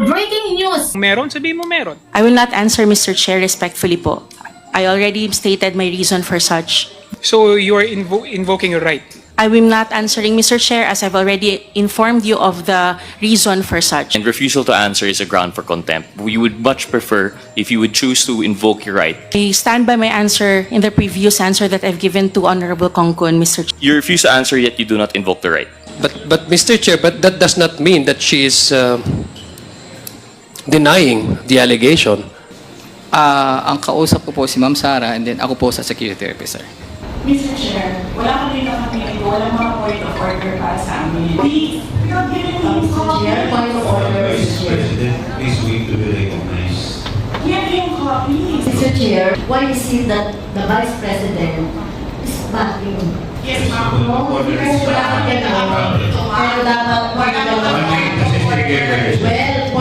Breaking news! Meron, sabihin mo meron. I will not answer, Mr. Chair, respectfully po. I already stated my reason for such. So you are invoking a right. I will not answering, Mr. Chair, as I've already informed you of the reason for such. And refusal to answer is a ground for contempt. We would much prefer if you would choose to invoke your right. I stand by my answer in the previous answer that I've given to Honorable Kongkun, Mr. Chair. You refuse to answer yet you do not invoke the right. But Mr. Chair, but that does not mean that she is denying the allegation. Ang kausap ko po si Ma'am Sara and then ako po sa security officer. Mr. Chair, wala kami nakapili, walang mga point of order para sa amin. Please, Mr. Chair, point of order. Vice President, please wait to be recognized. Yan yung copy. Mr. Chair, why is it that the Vice President is backing? Yes, ma'am. Kasi wala kang gano'n. Pero dapat Kasi sige,